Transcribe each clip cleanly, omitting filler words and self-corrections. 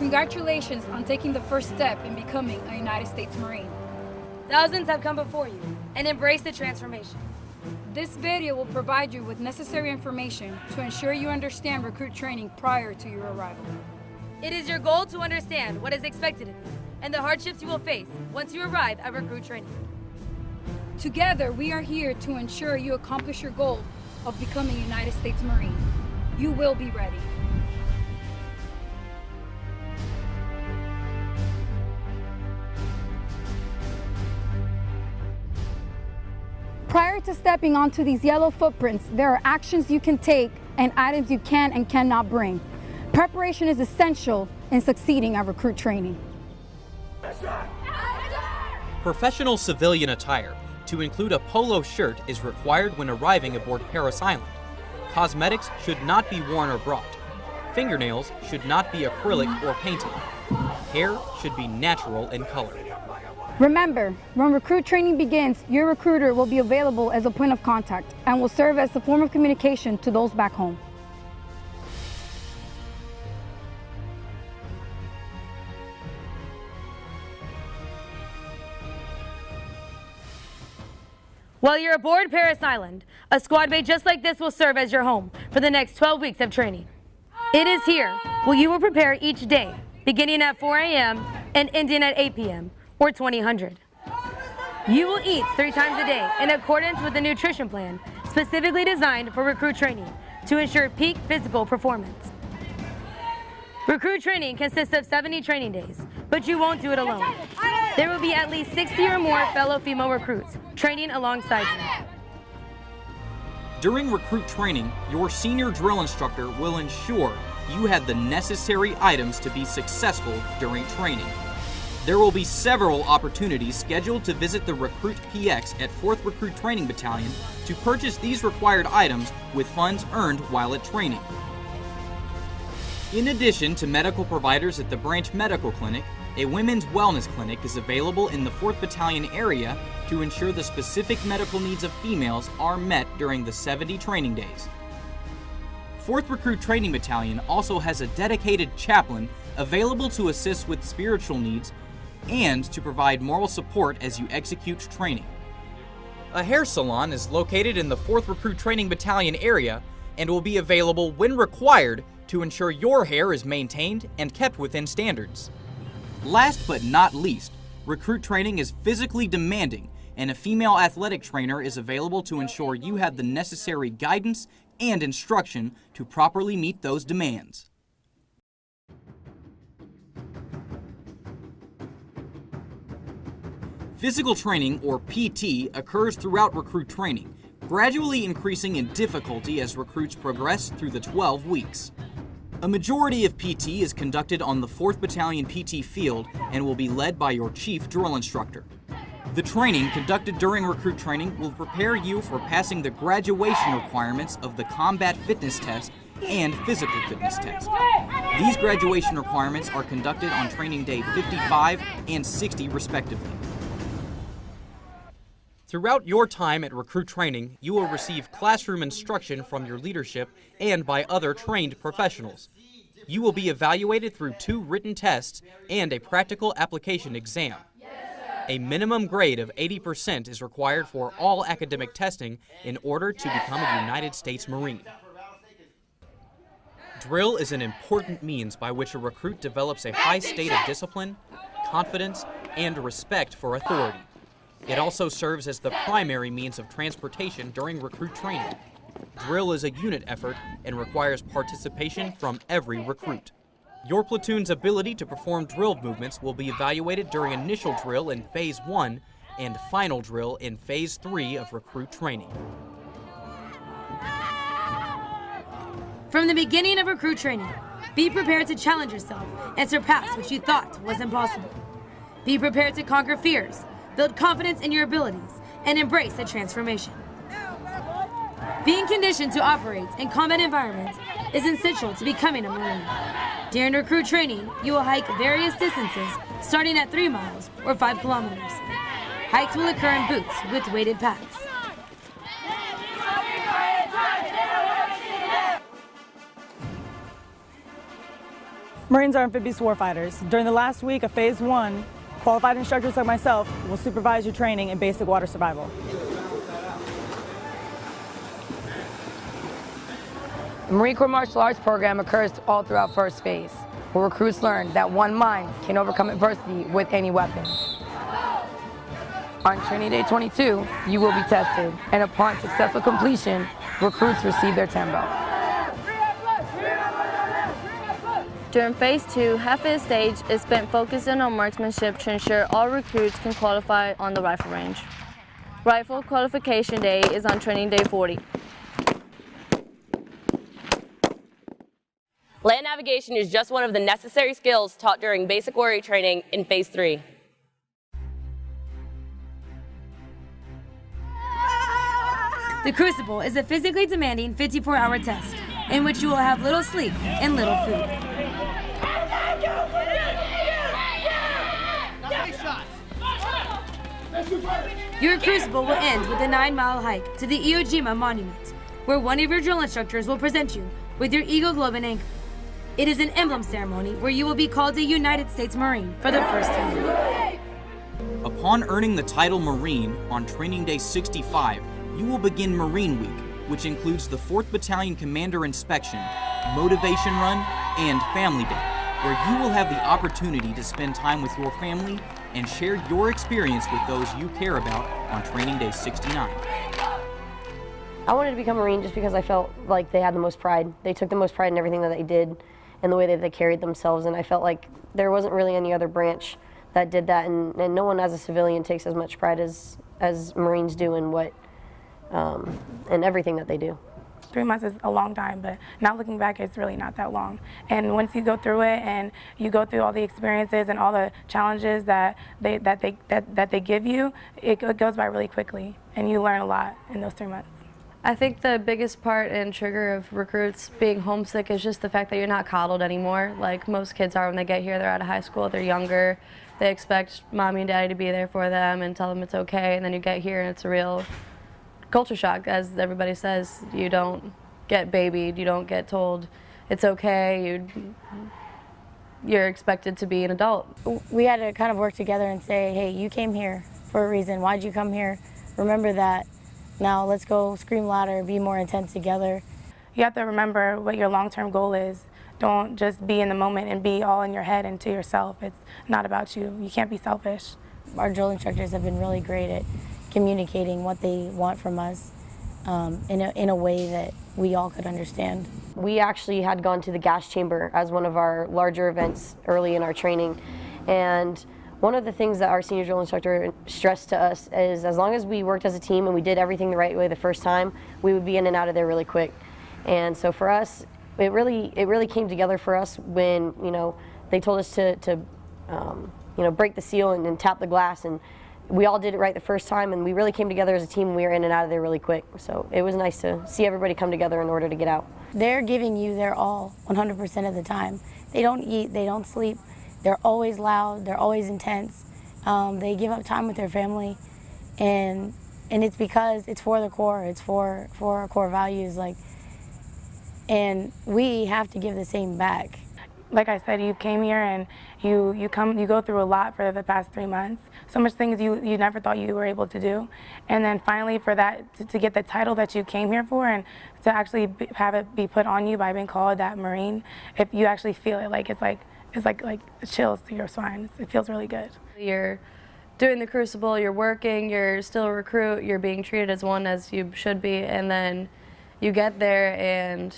Congratulations on taking the first step in becoming a United States Marine. Thousands have come before you and embraced the transformation. This video will provide you with necessary information to ensure you understand recruit training prior to your arrival. It is your goal to understand what is expected of you and the hardships you will face once you arrive at recruit training. Together, we are here to ensure you accomplish your goal of becoming a United States Marine. You will be ready. Prior to stepping onto these yellow footprints, there are actions you can take and items you can and cannot bring. Preparation is essential in succeeding at recruit training. Professional civilian attire, to include a polo shirt, is required when arriving aboard Parris Island. Cosmetics should not be worn or brought. Fingernails should not be acrylic or painted. Hair should be natural in color. Remember, when recruit training begins, your recruiter will be available as a point of contact and will serve as a form of communication to those back home. While you're aboard Parris Island, a squad bay just like this will serve as your home for the next 12 weeks of training. It is here where you will prepare each day, beginning at 4 a.m. and ending at 8 p.m. or 2000. You will eat 3 times a day in accordance with the nutrition plan specifically designed for recruit training to ensure peak physical performance. Recruit training consists of 70 training days, but you won't do it alone. There will be at least 60 or more fellow female recruits training alongside you. During recruit training, your senior drill instructor will ensure you have the necessary items to be successful during training. There will be several opportunities scheduled to visit the Recruit PX at 4th Recruit Training Battalion to purchase these required items with funds earned while at training. In addition to medical providers at the Branch Medical Clinic, a women's wellness clinic is available in the 4th Battalion area to ensure the specific medical needs of females are met during the 70 training days. 4th Recruit Training Battalion also has a dedicated chaplain available to assist with spiritual needs and to provide moral support as you execute training. A hair salon is located in the 4th Recruit Training Battalion area and will be available when required to ensure your hair is maintained and kept within standards. Last but not least, recruit training is physically demanding, and a female athletic trainer is available to ensure you have the necessary guidance and instruction to properly meet those demands. Physical training, or PT, occurs throughout recruit training, gradually increasing in difficulty as recruits progress through the 12 weeks. A majority of PT is conducted on the 4th Battalion PT field and will be led by your chief drill instructor. The training conducted during recruit training will prepare you for passing the graduation requirements of the Combat Fitness Test and Physical Fitness Test. These graduation requirements are conducted on training day 55 and 60 respectively. Throughout your time at recruit training, you will receive classroom instruction from your leadership and by other trained professionals. You will be evaluated through 2 written tests and a practical application exam. A minimum grade of 80% is required for all academic testing in order to become a United States Marine. Drill is an important means by which a recruit develops a high state of discipline, confidence, and respect for authority. It also serves as the primary means of transportation during recruit training. Drill is a unit effort and requires participation from every recruit. Your platoon's ability to perform drill movements will be evaluated during initial drill in Phase 1 and final drill in Phase 3 of recruit training. From the beginning of recruit training, be prepared to challenge yourself and surpass what you thought was impossible. Be prepared to conquer fears, build confidence in your abilities, and embrace the transformation. Being conditioned to operate in combat environments is essential to becoming a Marine. During recruit training, you will hike various distances starting at 3 miles or 5 kilometers. Hikes will occur in boots with weighted packs. Marines are amphibious warfighters. During the last week of Phase 1, qualified instructors like myself will supervise your training in basic water survival. The Marine Corps Martial Arts program occurs all throughout first phase, where recruits learn that one mind can overcome adversity with any weapon. On training day 22, you will be tested, and upon successful completion, recruits receive their tembo. During Phase 2, half of the stage is spent focusing on marksmanship to ensure all recruits can qualify on the rifle range. Rifle qualification day is on training day 40. Land navigation is just one of the necessary skills taught during basic warrior training in Phase 3. The Crucible is a physically demanding 54-hour test in which you will have little sleep and little food. Your Crucible will end with a 9-mile hike to the Iwo Jima Monument, where one of your drill instructors will present you with your Eagle Globe and Anchor. It is an emblem ceremony where you will be called a United States Marine for the first time. Upon earning the title Marine on training day 65, you will begin Marine Week, which includes the 4th Battalion Commander Inspection, Motivation Run, and Family Day, where you will have the opportunity to spend time with your family and share your experience with those you care about on training day 69. I wanted to become a Marine just because I felt like they had the most pride. They took the most pride in everything that they did and the way that they carried themselves, and I felt like there wasn't really any other branch that did that, and no one as a civilian takes as much pride as Marines do in what and everything that they do. 3 months is a long time, but now looking back, it's really not that long. And once you go through it and you go through all the experiences and all the challenges that they give you, it goes by really quickly, and you learn a lot in those 3 months. I think the biggest part and trigger of recruits being homesick is just the fact that you're not coddled anymore. Like most kids are when they get here, they're out of high school, they're younger, they expect mommy and daddy to be there for them and tell them it's okay, and then you get here and it's a real culture shock. As everybody says, you don't get babied, you don't get told it's okay, you're expected to be an adult. We had to kind of work together and say, hey, you came here for a reason. Why'd you come here? Remember that. Now let's go scream louder, be more intense together. You have to remember what your long-term goal is. Don't just be in the moment and be all in your head and to yourself. It's not about you. You can't be selfish. Our drill instructors have been really great at communicating what they want from us in a way that we all could understand. We actually had gone to the gas chamber as one of our larger events early in our training, and one of the things that our senior drill instructor stressed to us is as long as we worked as a team and we did everything the right way the first time, we would be in and out of there really quick. And so for us, it really came together for us when they told us to break the seal and tap the glass, and we all did it right the first time, and we really came together as a team, and we were in and out of there really quick. So it was nice to see everybody come together in order to get out. They're giving you their all 100% of the time. They don't eat, they don't sleep. They're always loud, they're always intense. They give up time with their family, and it's because it's for the Corps, it's for our core values, and we have to give the same back. Like I said, you came here and you go through a lot for the past 3 months. So much things you never thought you were able to do, and then finally for that to get the title that you came here for and to actually have it be put on you by being called that Marine, if you actually feel it, it's like chills through your spine. It feels really good. You're doing the Crucible, you're working, you're still a recruit, you're being treated as one as you should be, and then you get there and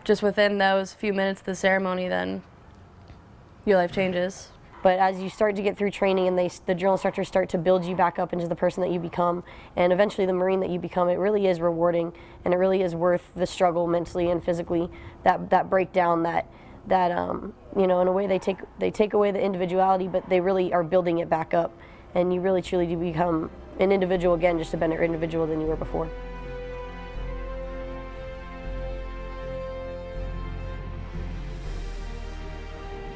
just within those few minutes of the ceremony, then your life changes. But as you start to get through training and the drill instructors start to build you back up into the person that you become, and eventually the Marine that you become, it really is rewarding, and it really is worth the struggle mentally and physically, that breakdown, that in a way they take away the individuality, but they really are building it back up, and you really truly do become an individual again, just a better individual than you were before.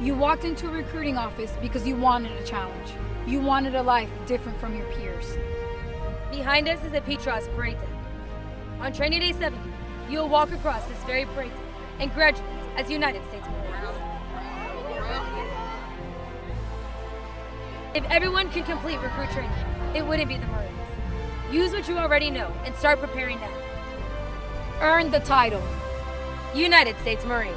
You walked into a recruiting office because you wanted a challenge. You wanted a life different from your peers. Behind us is the Petros Parade Deck. On training day 70, you will walk across this very parade deck and graduate as United States Marines. If everyone could complete recruit training, it wouldn't be the Marines. Use what you already know and start preparing now. Earn the title. United States Marine.